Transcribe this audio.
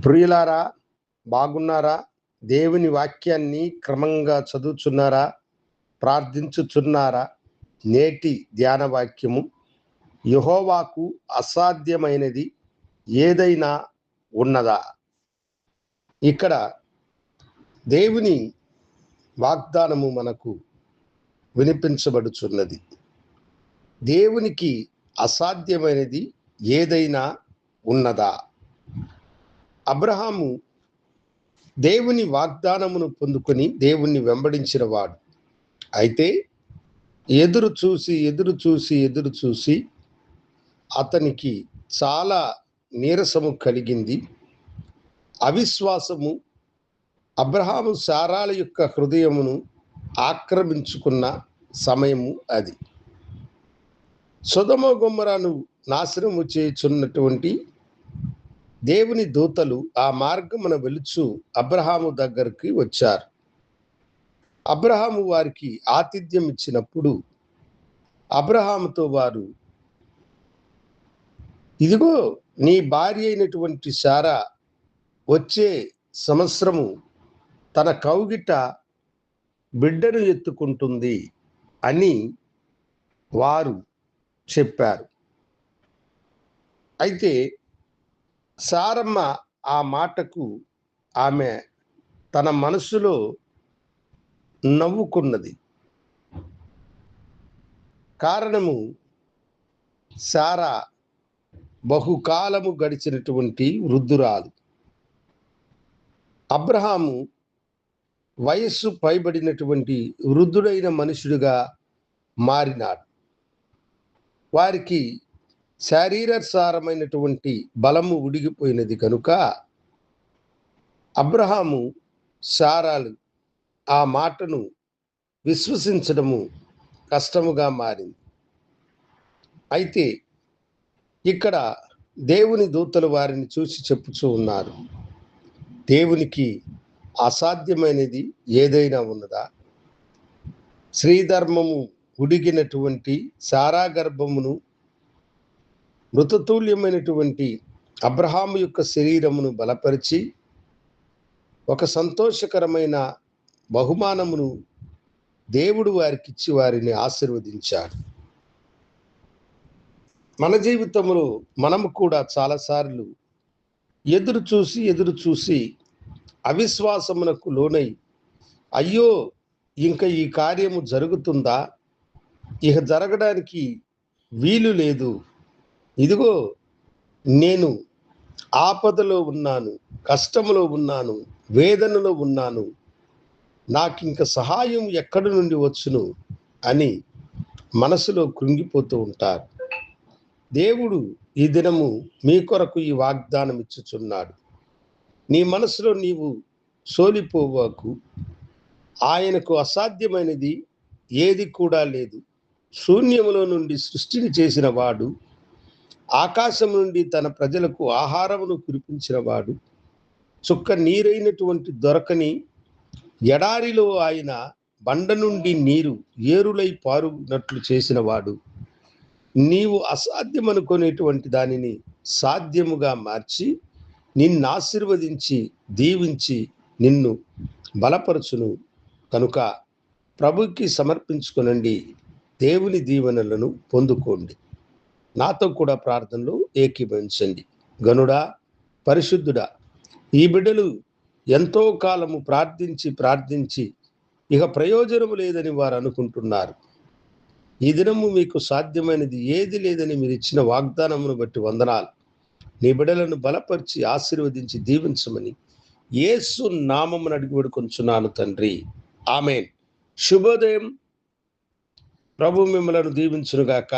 ప్రియులారా, బాగున్నారా? దేవుని వాక్యాన్ని క్రమంగా చదువుచున్నారా? ప్రార్థించుచున్నారా? నేటి ధ్యాన వాక్యము, యెహోవాకు అసాధ్యమైనది ఏదైనా ఉన్నదా? ఇక్కడ దేవుని వాగ్దానము మనకు వినిపించబడుచున్నది. దేవునికి అసాధ్యమైనది ఏదైనా ఉన్నదా? అబ్రహాము దేవుని వాగ్దానమును పొందుకొని దేవుణ్ణి వెంబడించిన వాడు. అయితే ఎదురు చూసి అతనికి చాలా నీరసము కలిగింది. అవిశ్వాసము అబ్రహాము సారాల యొక్క హృదయమును ఆక్రమించుకున్న సమయము అది. సొదొమ గొమొర్రాను నాశనము చేయుచున్నటువంటి దేవుని దూతలు ఆ మార్గమున వెలుచు అబ్రహాము దగ్గరికి వచ్చారు. అబ్రహాము వారికి ఆతిథ్యం ఇచ్చినప్పుడు అబ్రహాముతో వారు, ఇదిగో నీ భార్య అయినటువంటి శారా వచ్చే సంవత్సరము తన కౌగిట బిడ్డను ఎత్తుకుంటుంది అని వారు చెప్పారు. అయితే సారమ్మ ఆ మాటకు ఆమె తన మనసులో నవ్వుకున్నది. కారణము, సారా బహుకాలము గడిచినటువంటి వృద్ధురాలు. అబ్రహాము వయస్సు పైబడినటువంటి వృద్ధుడైన మనుషుడిగా మారినాడు. వారికి శారీరసారమైనటువంటి బలము ఉడిగిపోయినది కనుక అబ్రహాము శారాలు ఆ మాటను విశ్వసించడము కష్టముగా మారింది. అయితే ఇక్కడ దేవుని దూతలు వారిని చూసి చెప్పుచూ ఉన్నారు, దేవునికి అసాధ్యమైనది ఏదైనా ఉన్నదా? శ్రీధర్మము ఉడిగినటువంటి సారా గర్భమును, మృతతుల్యమైనటువంటి అబ్రహాము యొక్క శరీరమును బలపరిచి ఒక సంతోషకరమైన బహుమానమును దేవుడు వారికిచ్చి వారిని ఆశీర్వదించాడు. మన జీవితంలో మనము కూడా చాలాసార్లు ఎదురు చూసి అవిశ్వాసమునకు లోనై, అయ్యో ఇంకా ఈ కార్యము జరుగుతుందా, ఇక జరగడానికి వీలు లేదు, ఇదిగో నేను ఆపదలో ఉన్నాను, కష్టములో ఉన్నాను, వేదనలో ఉన్నాను, నాకింక సహాయం ఎక్కడి నుండి వచ్చును అని మనసులో కృంగిపోతూ ఉంటారు. దేవుడు ఈ దినము మీ కొరకు ఈ వాగ్దానం ఇచ్చుచున్నాడు. నీ మనసులో నీవు సోలిపోవాకు. ఆయనకు అసాధ్యమైనది ఏది కూడా లేదు. శూన్యములో నుండి సృష్టిని చేసిన వాడు, ఆకాశం నుండి తన ప్రజలకు ఆహారమును కురిపించిన వాడు, చుక్క నీరైనటువంటి దొరకని ఎడారిలో ఆయన బండ నుండి నీరు ఏరులై పారునట్లు చేసిన వాడు, నీవు అసాధ్యమనుకునేటువంటి దానిని సాధ్యముగా మార్చి నిన్ను ఆశీర్వదించి దీవించి నిన్ను బలపరచును కనుక ప్రభుకి సమర్పించుకొనండి, దేవుని దీవెనలను పొందుకోండి. నాతో కూడా ప్రార్థనలో ఏకీభవించండి. గనుడా, పరిశుద్ధుడా, ఈ బిడ్డలు ఎంతో కాలము ప్రార్థించి ఇక ప్రయోజనము లేదని వారు అనుకుంటున్నారు. ఈ దినము మీకు సాధ్యమైనది ఏది లేదని మీరు ఇచ్చిన వాగ్దానమును బట్టి వందనాలు. నీ బిడ్డలను బలపరిచి ఆశీర్వదించి దీవించమని యేసు నామమున అడిగి వేడుకొనుచున్నాను తండ్రి, ఆమేన్. శుభోదయం. ప్రభు మిమ్మలను దీవించునుగాక.